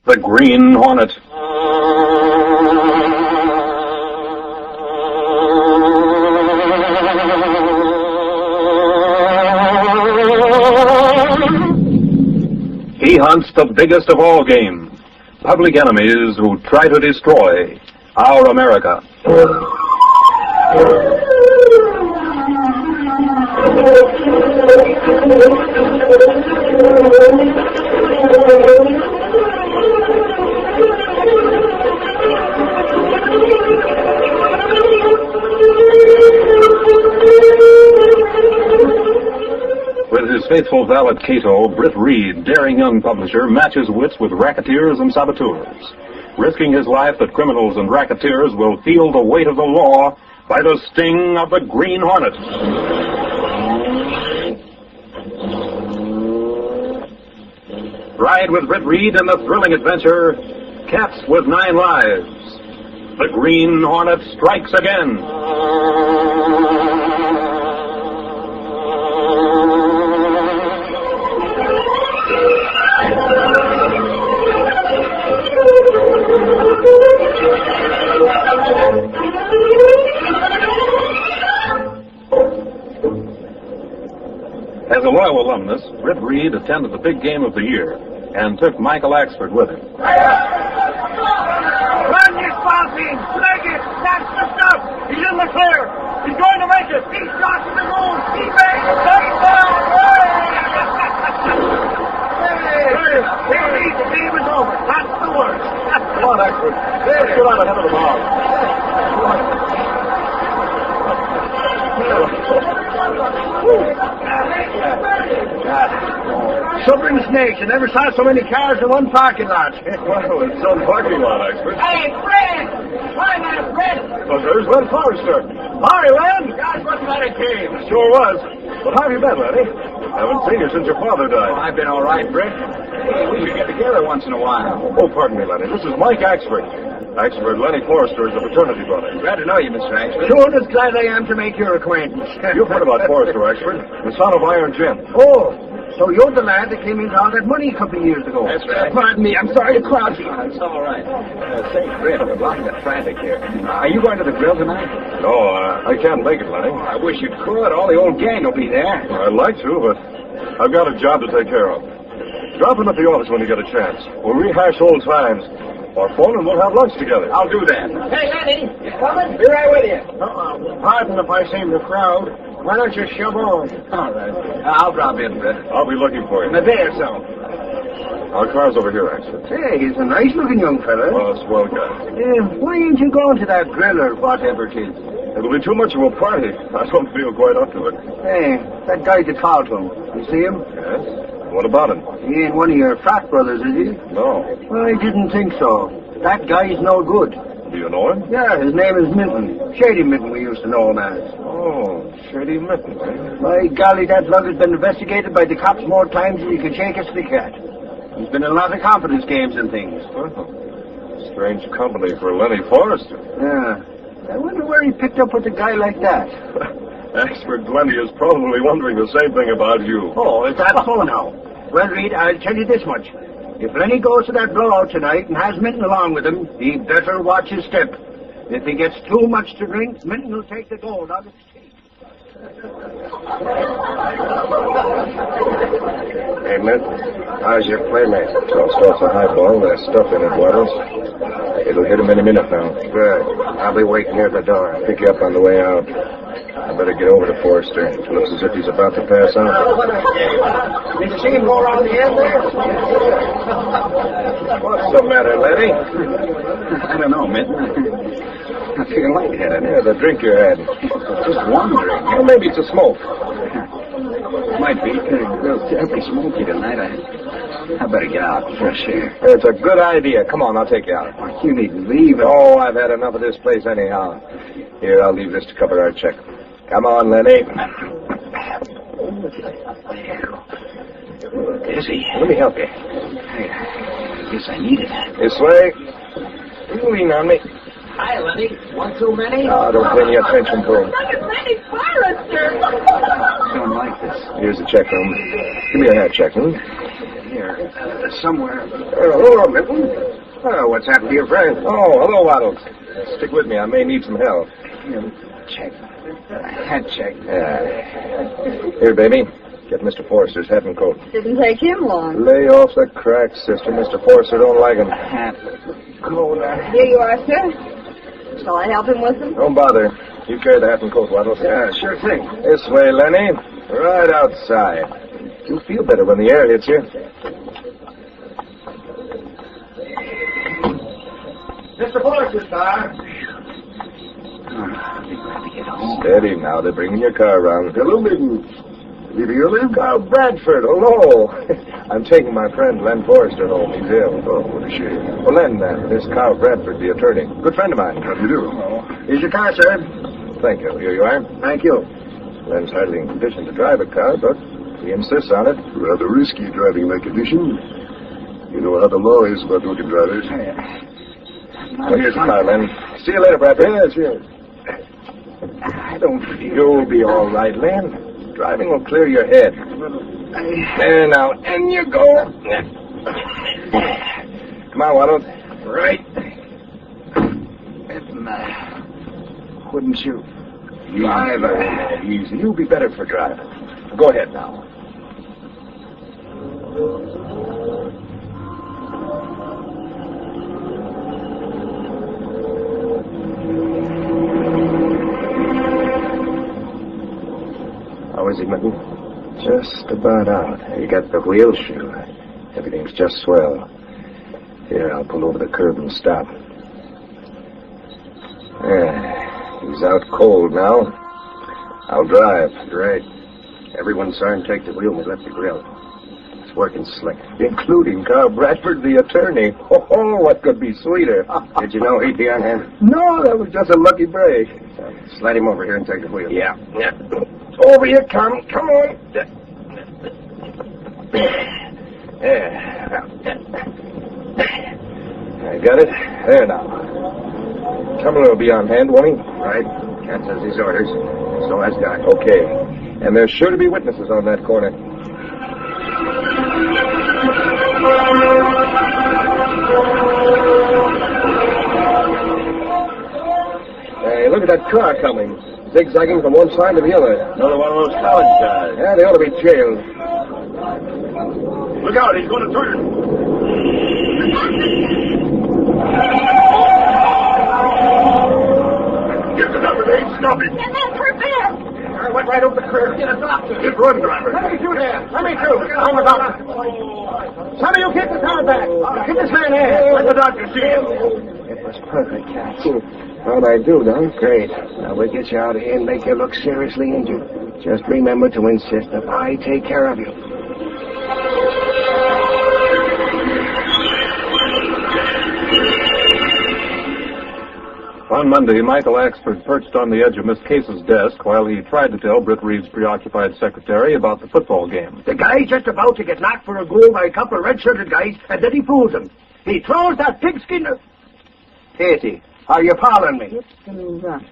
the Green Hornet. He hunts the biggest of all game, public enemies who try to destroy our America. With his faithful valet Cato, Britt Reed, daring young publisher, matches wits with racketeers and saboteurs, risking his life that criminals and racketeers will feel the weight of the law by the sting of the Green Hornet. Ride with Britt Reed in the thrilling adventure, Katz with 9 Lives. The Green Hornet strikes again. As a loyal alumnus, Britt Reed attended the big game of the year and took Michael Axford with him. Run, you Spalpine! Leg it! That's the stuff! He's in the clear! He's going to make it! He's shot to the moon! He makes it! Touchdown! Hey! The game is over. That's the worst. Come on, Axford. Let's get out ahead of the ball. Suffering snakes. I never saw so many cars in one parking lot. Well, it's some parking lot, Axford. Hey, Fred! Why not, Fred? Well, there's Len Forrester. Hi, Len! God, wasn't that a game? Sure was. Well, how have you been, Lenny? Haven't seen you since your father died. I've been all right, Britt. Hey, we should get together once in a while. Oh, pardon me, Lenny. This is Mike Axford. Axford, Lenny Forrester is a fraternity brother. Glad to know you, Mr. Axford. Sure as glad I am to make your acquaintance. You've heard about Forrester, Axford, the son of Iron Jim. Oh, so you're the lad that came into all that money a couple of years ago. That's right. Pardon me, I'm sorry to crowd you. It's all right. Say, Britt, a lot of traffic here. Are you going to the grill tonight? No, I can't make it, Lenny. I wish you could. All the old gang will be there. I'd like to, but I've got a job to take care of. Drop in at the office when you get a chance. We'll rehash old times. Or phone and we'll have lunch together. I'll do that. Hey, Lenny, you coming? Be right with you. Pardon if I seem to crowd. Why don't you shove on? All right. I'll drop in, Britt. I'll be looking for you. In a day or so. Our car's over here, Axford. Hey, he's a nice-looking young fella. Oh, swell guy. Why ain't you going to that grill or whatever it is? It'll be too much of a party. I don't feel quite up to it. Hey, that guy that called to him. You see him? Yes? What about him? He ain't one of your frat brothers, is he? No. Well, I didn't think so. That guy's no good. Do you know him? Yeah, his name is Minton. Shady Minton, we used to know him as. Oh, Shady Minton, eh? My golly, that lug has been investigated by the cops more times than you can shake a stick at. There's been a lot of confidence games and things. Strange company for Lenny Forrester. Yeah. I wonder where he picked up with a guy like that. Axford Lenny is probably wondering the same thing about you. Oh, is that so now? Well, Reed, I'll tell you this much. If Lenny goes to that blowout tonight and has Minton along with him, he better watch his step. If he gets too much to drink, Minton will take the gold out of his teeth. Hey, Mint, how's your playmate? Starts a highball, stuff in it, Waddles. It'll hit him any minute now. Good. I'll be waiting near the door. I'll pick you up on the way out. I better get over to Forrester. It looks as if he's about to pass out. Did you see him go around the end there? What's the matter, Lenny? I don't know, Minton. I feel lightheaded. Yeah, the drink you had. Just wondering. Well, maybe it's a smoke. Might be. It's terribly smoky tonight. I better get out. Fresh air. It's a good idea. Come on, I'll take you out. You needn't leave. Oh, I've had enough of this place anyhow. Here, I'll leave this to cover our check. Come on, Lenny. Dizzy. Let me help you. I guess I need it. This way. You lean on me. Hi, Lenny. One too many? Oh, don't pay any attention to him. Look at Lenny Forrester. I don't like this. Here's the check room. Give me your hat check, Here. somewhere. Hello, Milton. Oh, what's happened to your friend? Oh, hello, Waddles. Stick with me. I may need some help. Check. Hat check. Here, baby. Get Mr. Forrester's hat and coat. Didn't take him long. Lay off the crack, sister. Mr. Forrester don't like 'em. Hat, coat. Here you are, sir. Shall I help him with them? Don't bother. You carry the hat and coat, Waddles. Yeah, sure thing. This way, Lenny. Right outside. You'll feel better when the air hits you. Mr. Forrester's car. I'll be glad to get home. Steady now. They're bringing your car around. Hello, Milton. Leaving early? Carl Bradford, hello. I'm taking my friend Len Forrester home. He's ill. Oh, what a shame. Well, Len, this Carl Bradford, the attorney. Good friend of mine. How do you do? Here's your car, sir. Thank you. Here you are. Thank you. Len's hardly in condition to drive a car, but he insists on it. Rather risky driving in that condition. You know how the law is about drunken drivers. Well, here's the car, Len. See you later, Bradford. Yes, yes. I don't feel you'll be all right, Len. Driving will clear your head. There now, and you go. Come on, Waddles. Right. Wouldn't you? Driver. Easy. You'll be better for driving. Go ahead now. How is he, Milton? Just about out. You got the wheel shoe. Everything's just swell. Here, I'll pull over the curb and stop. Yeah, he's out cold now. I'll drive. Great. Everyone's starting to take the wheel when we left the grill. It's working slick. Including Carl Bradford, the attorney. Oh, what could be sweeter? Did you know he'd be on hand? No, that was just a lucky break. Slide him over here and take the wheel. Yeah. Over you come. Come on. There. I got it. There now. Cumberland will be on hand, won't he? Right. Katz has his orders. So has Doc. Okay. And there's sure to be witnesses on that corner. Hey, look at that car coming. Zigzagging from one side to the other. Another one of those college guys. Yeah, they ought to be jailed. Look out, he's going to turn. Get the number 8, stop him. Get that hurt man! I went right over the curb. Get a doctor. Get run, driver. Let me through there. Let me through. I'm a doctor. Some of you kick the car back. Kick this man in. Let the doctor see him. It was perfect, Katz. How'd I do, Don? Great. Now we'll get you out of here and make you look seriously injured. Just remember to insist that I take care of you. On Monday, Michael Axford perched on the edge of Miss Case's desk while he tried to tell Britt Reed's preoccupied secretary about the football game. The guy's just about to get knocked for a goal by a couple of red-shirted guys, and then he fools them. He throws that pigskin... Katie, are you following me? Hit and run.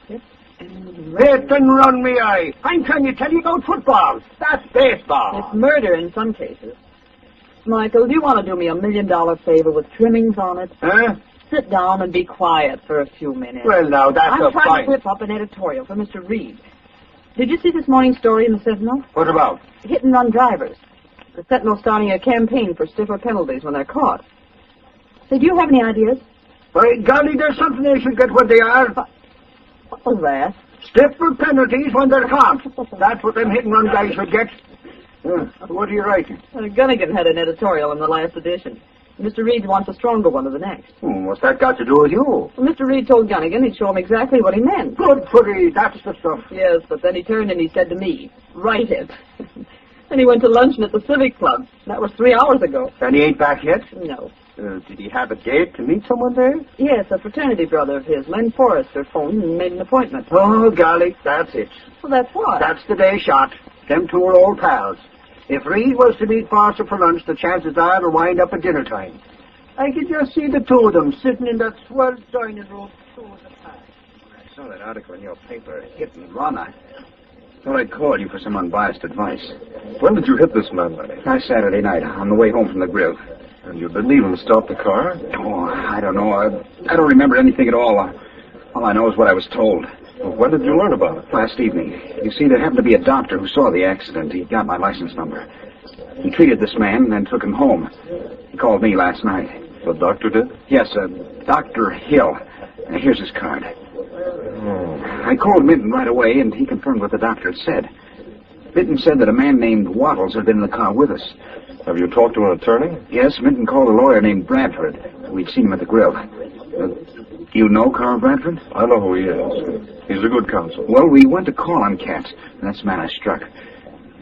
Hit Hit and run, me eye. I'm trying to tell you about football. That's baseball. It's murder in some cases. Michael, do you want to do me $1 million favor with trimmings on it? Huh? Sit down and be quiet for a few minutes. Well, now, that's I'm a trying fine... to whip up an editorial for Mr. Reed. Did you see this morning's story in the Sentinel? What about? Hit and run drivers. The Sentinel's starting a campaign for stiffer penalties when they're caught. Say, do you have any ideas? By golly, there's something they should get what they are. What was that? Stiffer penalties when they're caught. That's what them hit-and-run guys should get. What are you writing? Gunnigan had an editorial in the last edition. Mr. Reed wants a stronger one of the next. What's that got to do with you? Well, Mr. Reed told Gunnigan he'd show him exactly what he meant. Good for thee, that's the stuff. Yes, but then he turned and he said to me, write it. Then he went to luncheon at the Civic Club. That was 3 hours ago. And he ain't back yet? No. Did he have a date to meet someone there? Yes, a fraternity brother of his, Len Forrester, phoned and made an appointment. Oh, golly, that's it. Well, that's what? That's the day shot. Them two are old pals. If Reed was to meet Forrester for lunch, the chances are it'll wind up at dinner time. I could just see the two of them sitting in that swell dining room. I saw that article in your paper, Hit and Run. Thought I'd call you for some unbiased advice. When did you hit this man, Lenny? Last Saturday night, on the way home from the grill. And you didn't even stop the car? Oh, I don't know. I don't remember anything at all. All I know is what I was told. Well, when did you learn about it? Last evening. You see, there happened to be a doctor who saw the accident. He got my license number. He treated this man and then took him home. He called me last night. The doctor did? Yes, Dr. Hill. Here's his card. I called Minton right away, and he confirmed what the doctor had said. Minton said that a man named Wattles had been in the car with us. Have you talked to an attorney? Yes, Minton called a lawyer named Bradford. We'd seen him at the grill. Do you know Carl Bradford? I know who he is. He's a good counsel. Well, we went to call on Katz, and that's the man I struck.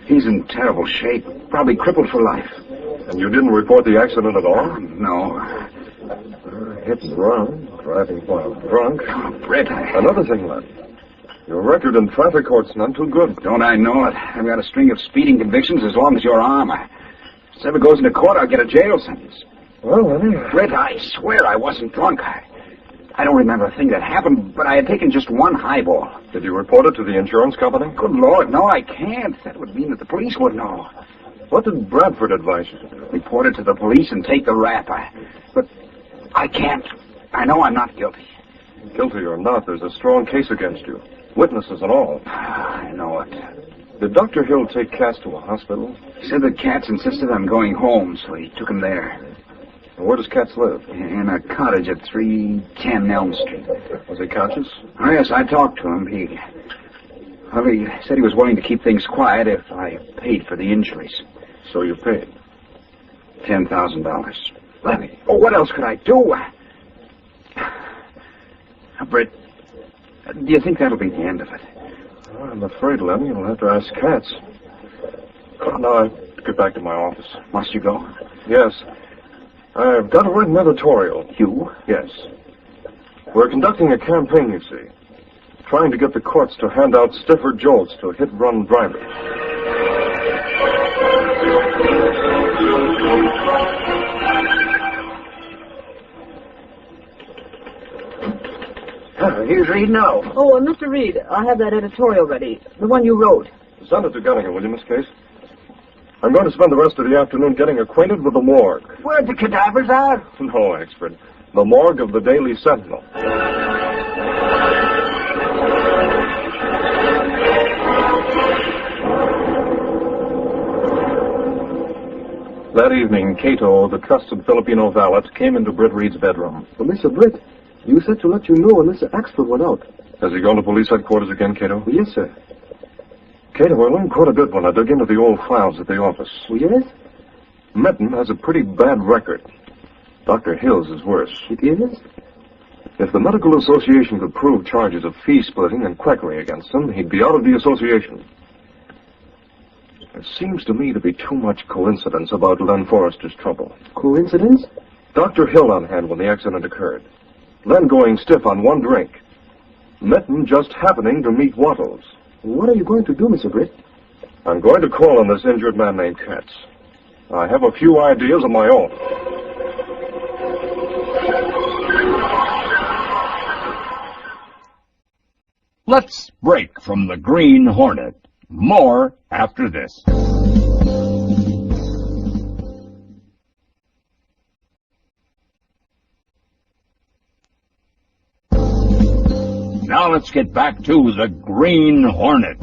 He's in terrible shape, probably crippled for life. And you didn't report the accident at all? No. Hit and run, driving while drunk. Oh, Brett, Another thing, Len. Your record in traffic court's not too good. Don't I know it? I've got a string of speeding convictions as long as your arm. If this ever goes into court, I'll get a jail sentence. Well, Lenny... Brett, I swear I wasn't drunk. I don't remember a thing that happened, but I had taken just one highball. Did you report it to the insurance company? Good Lord, no, I can't. That would mean that the police would know. What did Bradford advise you to do? Report it to the police and take the rap. But I can't. I know I'm not guilty. Guilty or not, there's a strong case against you. Witnesses and all. I know it. Did Dr. Hill take Katz to a hospital? He said that Katz insisted on going home, so he took him there. And where does Katz live? In a cottage at 310 Elm Street. Was he conscious? Oh, yes, I talked to him. He said he was willing to keep things quiet if I paid for the injuries. So you paid? $10,000. Lenny. Oh, what else could I do? Britt, do you think that'll be the end of it? Well, I'm afraid, Lenny, you'll have to ask Katz. Oh, now I have to get back to my office. Must you go? Yes. I've got to write an editorial. You? Yes. We're conducting a campaign, you see. Trying to get the courts to hand out stiffer jolts to hit-run drivers. Here's Reed now. Oh, Mr. Reed, I have that editorial ready. The one you wrote. Send it to Gunninger, will you, Miss Case? I'm going to spend the rest of the afternoon getting acquainted with the morgue. Where the cadavers are? No, expert. The morgue of the Daily Sentinel. That evening, Cato, the trusted Filipino valet, came into Britt Reed's bedroom. Well, Mr. Britt, you said to let you know when Mr. Axford went out. Has he gone to police headquarters again, Cato? Well, yes, sir. Cato, I learned quite a bit when I dug into the old files at the office. Well, yes? Minton has a pretty bad record. Dr. Hill's is worse. It is? If the Medical Association could prove charges of fee-splitting and quackery against him, he'd be out of the association. There seems to me to be too much coincidence about Len Forrester's trouble. Coincidence? Dr. Hill on hand when the accident occurred. Len going stiff on one drink. Minton just happening to meet Wattles. What are you going to do, Mr. Britt? I'm going to call on this injured man named Katz. I have a few ideas of my own. Let's break from the Green Hornet. More after this. Now let's get back to the Green Hornet.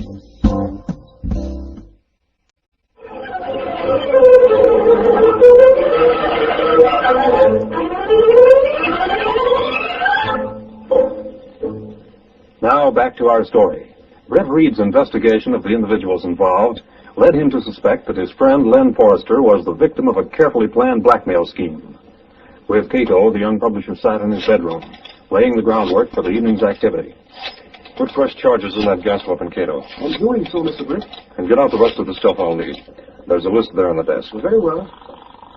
Now back to our story. Britt Reed's investigation of the individuals involved led him to suspect that his friend Len Forrester was the victim of a carefully planned blackmail scheme. With Cato, the young publisher sat in his bedroom, laying the groundwork for the evening's activity. Put fresh charges in that gas weapon, Cato. I'm doing so, Mr. Britt. And get out the rest of the stuff I'll need. There's a list there on the desk. Very well.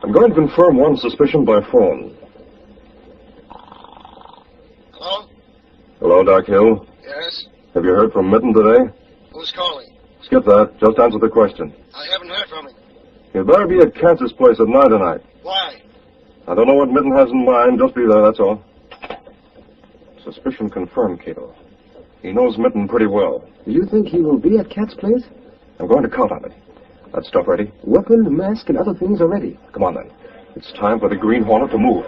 I'm going to confirm one suspicion by phone. Hello? Hello, Doc Hill. Yes? Have you heard from Minton today? Who's calling? Skip that. Just answer the question. I haven't heard from him. You'd better be at Katz's place at 9 tonight. Why? I don't know what Minton has in mind. Just be there, that's all. Suspicion confirmed, Cato. He knows Minton pretty well. Do you think he will be at Katz's place? I'm going to count on it. That stuff ready? Weapon, mask, and other things are ready. Come on, then. It's time for the Green Hornet to move.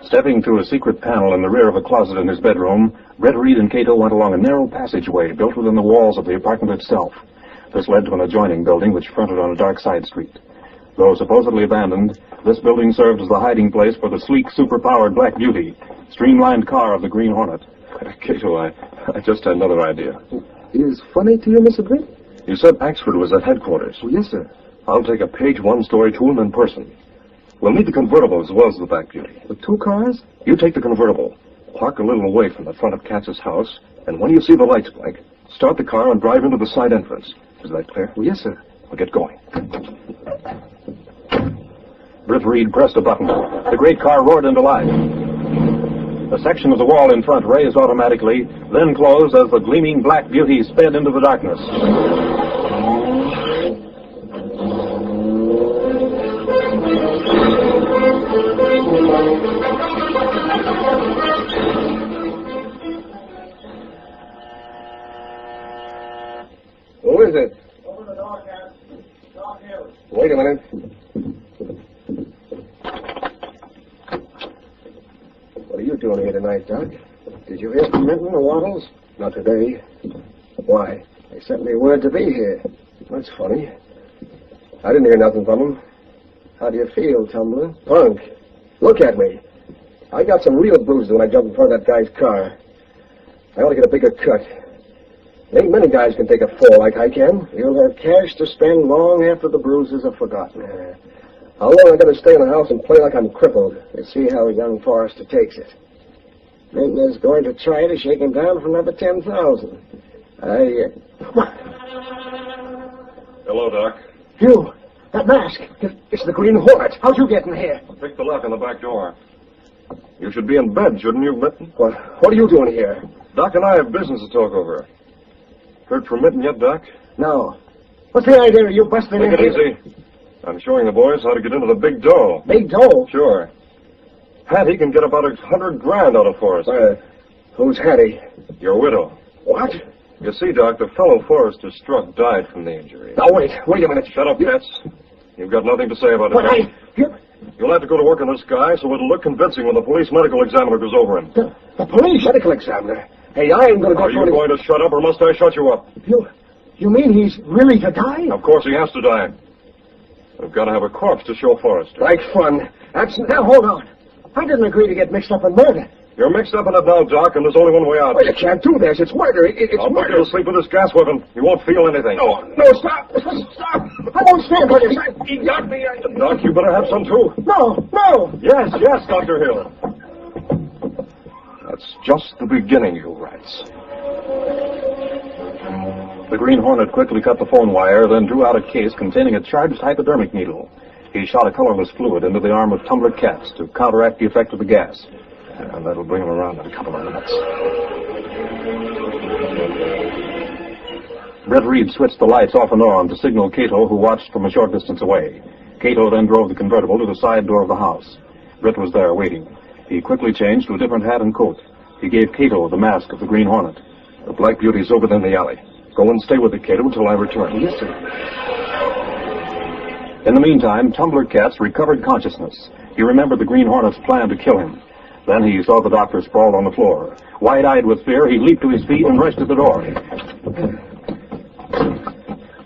Stepping through a secret panel in the rear of a closet in his bedroom, Red Reed and Cato went along a narrow passageway built within the walls of the apartment itself. This led to an adjoining building which fronted on a dark side street. Though supposedly abandoned, this building served as the hiding place for the sleek, superpowered Black Beauty, streamlined car of the Green Hornet. Cato, I just had another idea. Is funny to you, Mr. Britt? You said Axford was at headquarters. Oh, yes, sir. I'll take a page one story to him in person. We'll need the convertible as well as the Black Beauty. With 2 cars? You take the convertible, park a little away from the front of Katz's house, and when you see the lights blink, start the car and drive into the side entrance. Is that clear? Oh, yes, sir. We'll get going. Britt Reed pressed a button. The great car roared into life. A section of the wall in front raised automatically, then closed as the gleaming Black Beauty sped into the darkness. Who is it? Open the door, Katz. Doc Hill. Wait a minute. What are you doing here tonight, Doc? Did you hear from Minton or Waddles? Not today. Why? They sent me word to be here. That's funny. I didn't hear nothing from them. How do you feel, Tumbler? Punk. Look at me. I got some real bruises when I jumped in front of that guy's car. I ought to get a bigger cut. There ain't many guys can take a fall like I can. You'll have cash to spend long after the bruises are forgotten. How long I got to stay in the house and play like I'm crippled to see how young Forrester takes it? Minton is going to try to shake him down for another 10,000. Hello, Doc. You! That mask! It's the Green Hornet. How'd you get in here? I picked the lock on the back door. You should be in bed, shouldn't you, Minton? What are you doing here? Doc and I have business to talk over. Heard from Minton yet, Doc? No. What's the idea of you busting in Take it here? easy. I'm showing the boys how to get into the big dough. Big dough? Sure. Hattie can get about $100,000 out of Forrester. Who's Hattie? Your widow. What? You see, Doc, the fellow Forrester struck died from the injury. Now, wait a minute. Shut up, Katz. You've got nothing to say about it. But You'll have to go to work on this guy so it'll look convincing when the police medical examiner goes over him. The police medical examiner? Hey, I ain't going to go Are you going to shut up or must I shut you up? You mean he's really to die? Of course he has to die. We've got to have a corpse to show Forrester. Like fun. Now, hold on. I didn't agree to get mixed up in murder. You're mixed up in it now, Doc, and there's only one way out. Well, you can't do this. It's murder. It's I'll put murder. you to sleep with this gas weapon. You won't feel anything. No, stop. Stop. I won't stand for this. He got me. Doc, you better have some, too. No. Yes, Dr. Hill. That's just the beginning, you rats. The Green Hornet quickly cut the phone wire, then drew out a case containing a charged hypodermic needle. He shot a colorless fluid into the arm of Tumbler Katz to counteract the effect of the gas. And that'll bring him around in a couple of minutes. Red Reed switched the lights off and on to signal Cato, who watched from a short distance away. Cato then drove the convertible to the side door of the house. Britt was there waiting. He quickly changed to a different hat and coat. He gave Cato the mask of the Green Hornet. The Black Beauty's over there in the alley. Go and stay with it, Cato, until I return. Yes, sir. In the meantime, Tumbler Katz recovered consciousness. He remembered the Green Hornet's plan to kill him. Then he saw the doctor sprawled on the floor. Wide-eyed with fear, he leaped to his feet and rushed to the door.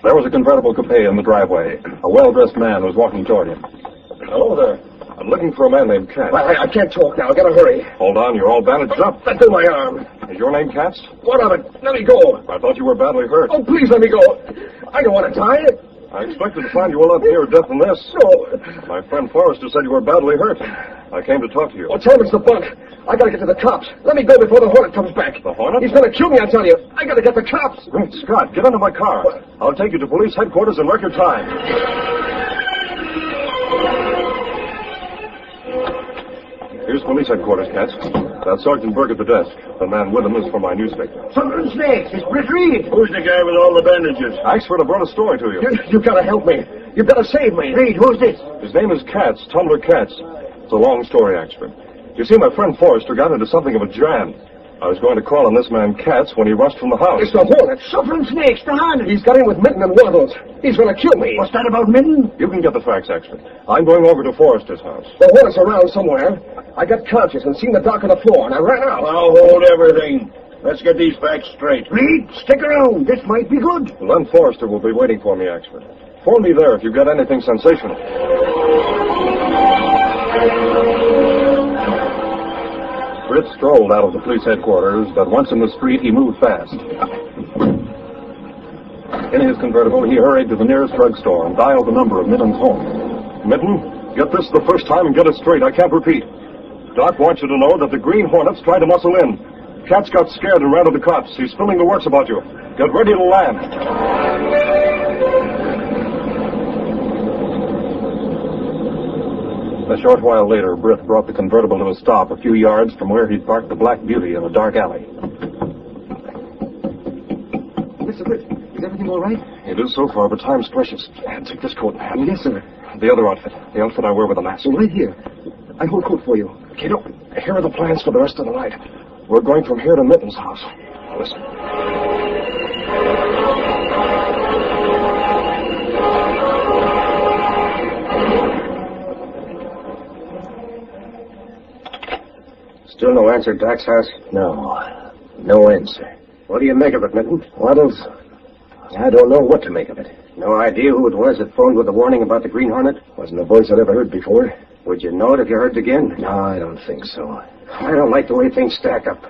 There was a convertible coupe in the driveway. A well-dressed man was walking toward him. Hello there. I'm looking for a man named Katz. I can't talk now. I gotta hurry. Hold on, you're all bandaged up. Let go my arm. Is your name Katz? What of it? Let me go. I thought you were badly hurt. Oh, please let me go. I don't want to die. I expected to find you a lot nearer death than this. No. My friend Forrester said you were badly hurt. I came to talk to you. Well, tell him it's the bunk. I gotta get to the cops. Let me go before the Hornet comes back. The Hornet? He's gonna kill me, I tell you. I gotta get the cops. Great Scott, get into my car. What? I'll take you to police headquarters in record time. Here's police headquarters, Katz. That's Sergeant Burke at the desk. The man with him is from my newspaper. Something snakes. It's Britt Reed. Who's the guy with all the bandages? Axford, I brought a story to you. You gotta help me. You gotta save me. Reed, who's this? His name is Katz, Tumbler Katz. It's a long story, Axford. You see, my friend Forrester got into something of a jam. I was going to call on this man Katz when he rushed from the house. It's the hornet. Suffering snakes, the hornet. He's got in with Minton and Waddles. He's going to kill me. What's that about Minton? You can get the facts, Axford. I'm going over to Forrester's house. The hornet's around somewhere. I got conscious and seen the doc on the floor, and I ran out. Now hold everything. Let's get these facts straight. Reed, stick around. This might be good. Len Forrester will be waiting for me, Axford. Phone me there if you've got anything sensational. Britt strolled out of the police headquarters, but once in the street, he moved fast. In his convertible, he hurried to the nearest drugstore and dialed the number of Minton's home. Minton, get this the first time and get it straight. I can't repeat. Doc wants you to know that the Green Hornet's tried to muscle in. Katz got scared and ran to the cops. He's spilling the works about you. Get ready to land. A short while later, Britt brought the convertible to a stop a few yards from where he'd parked the Black Beauty in a dark alley. Mr. Britt, is everything all right? It is so far, but time's precious. Take this coat and hat. Yes, sir. The other outfit. The outfit I wear with a mask. Right here. I hold coat for you. Kiddo, here are the plans for the rest of the night. We're going from here to Minton's house. Listen. Still no answer at Doc's house? No. No answer. What do you make of it, Minton? Waddles, I don't know what to make of it. No idea who it was that phoned with the warning about the Green Hornet? Wasn't a voice I'd ever heard before. Would you know it if you heard it again? No, I don't think so. I don't like the way things stack up.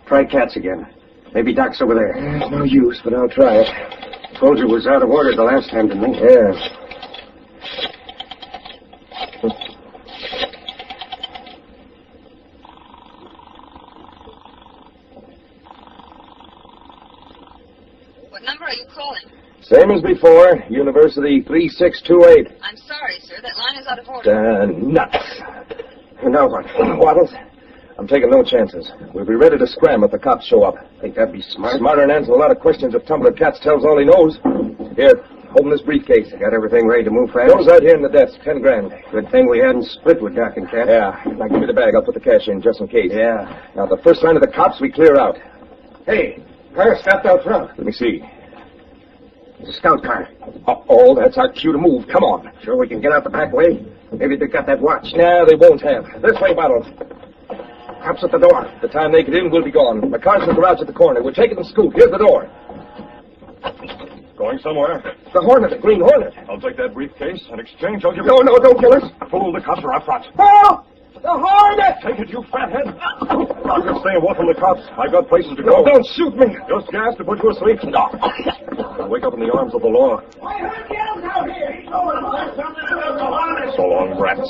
Try Katz again. Maybe Doc's over there. There's no use, but I'll try it. Told you it was out of order the last time, didn't I? Yeah. What number are you calling? Same as before. University 3628. I'm sorry, sir. That line is out of order. Nuts. Now what? Waddles? I'm taking no chances. We'll be ready to scram if the cops show up. Think that'd be smart? Smarter than answer a lot of questions if Tumbler Katz tells all he knows. Here, open this briefcase. Got everything ready to move fast? Goes right here in the desk. 10 grand. Good thing we hadn't split with Doc and Katz. Yeah. Now give me the bag. I'll put the cash in just in case. Yeah. Now, the first sign of the cops, we clear out. Hey, car stopped out front. Let me see. It's a scout car. Uh-oh, that's our cue to move. Come on. Sure we can get out the back way? Maybe they got that watch. Nah, they won't have. This way, Bottles. Cops at the door. The time they get in, we'll be gone. The car's in the garage at the corner. We'll take it and scoot. Here's the door. Going somewhere? The Hornet, the Green Hornet. I'll take that briefcase. In exchange, I'll give No, you... no, don't kill us. Fool, the cops are out front. Oh! The Hornet! Take it, you fathead. You can stay away from the cops. I've got places to No, go. don't shoot me. Just gas to put you asleep. No. I'll wake up in the arms of the law. I heard yells out here. He told us there's something about the hornet. So long, rats.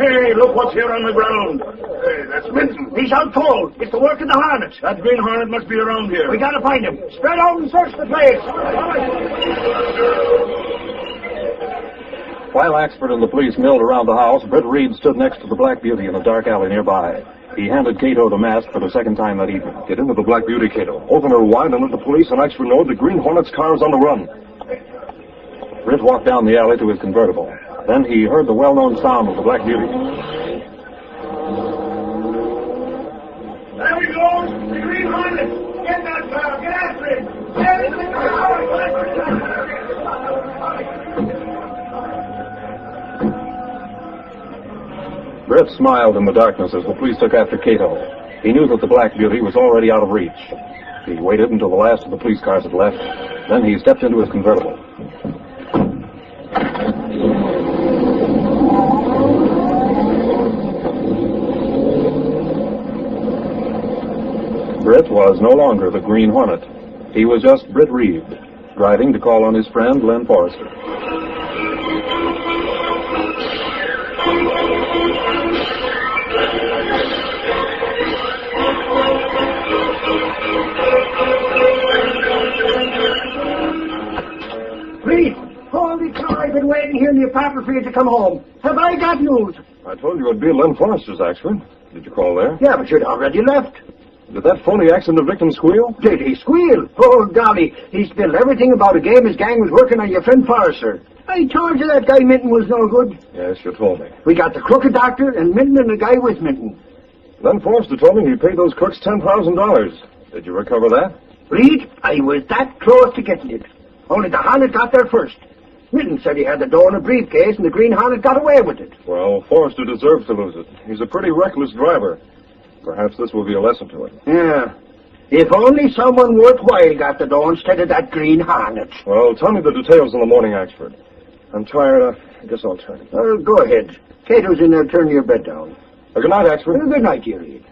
Hey, look what's here on the ground. Hey, that's Minton. He's out cold. It's the work of the hornet. That Green Hornet must be around here. We gotta find him. Spread out and search the place. While Axford and the police milled around the house, Britt Reed stood next to the Black Beauty in a dark alley nearby. He handed Cato the mask for the second time that evening. Get into the Black Beauty, Cato. Open her wide and let the police and Axford know the Green Hornet's car is on the run. Britt walked down the alley to his convertible. Then he heard the well-known sound of the Black Beauty. There he goes. The Green Hornet. Get that car. Get after it. Get in the car. Britt smiled in the darkness as the police took after Cato. He knew that the Black Beauty was already out of reach. He waited until the last of the police cars had left. Then he stepped into his convertible. Britt was no longer the Green Hornet. He was just Britt Reed, driving to call on his friend Len Forrester. Reed, holy cow, I've been waiting here in the apartment for you to come home. Have I got news? I told you it'd be Len Forrester's, Axford. Did you call there? Yeah, but you'd already left. Did that phony accident victim squeal? Did he squeal? Oh, golly, he spilled everything about a game his gang was working on your friend Forrester. I told you that guy Minton was no good. Yes, you told me. We got the crooked doctor and Minton and the guy with Minton. Then Forrester told me he paid those crooks $10,000. Did you recover that? Reed, I was that close to getting it. Only the Hornet got there first. Minton said he had the dough in a briefcase, and the green Hornet got away with it. Well, Forrester deserves to lose it. He's a pretty reckless driver. Perhaps this will be a lesson to him. Yeah. If only someone worthwhile got the dough instead of that green Hornet. Well, tell me the details in the morning, Axford. I'm tired. I guess I'll turn. Go ahead. Cato's in there turning your bed down. Good night, Axford. Good night, you Reed.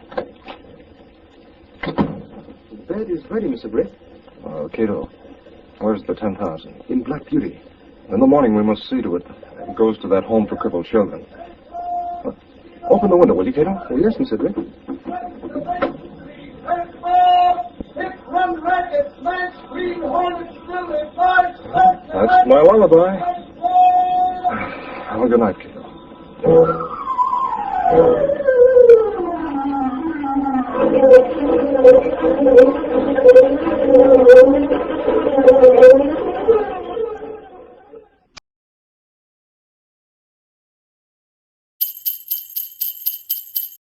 The bed is ready, Mr. Brick. Cato, where's the 10,000? In Black Beauty. In the morning, we must see to it. It goes to that home for crippled children. Open the window, will you, Cato? Oh, yes, Mr. Brick. That's my lullaby. Have a good night, Cato.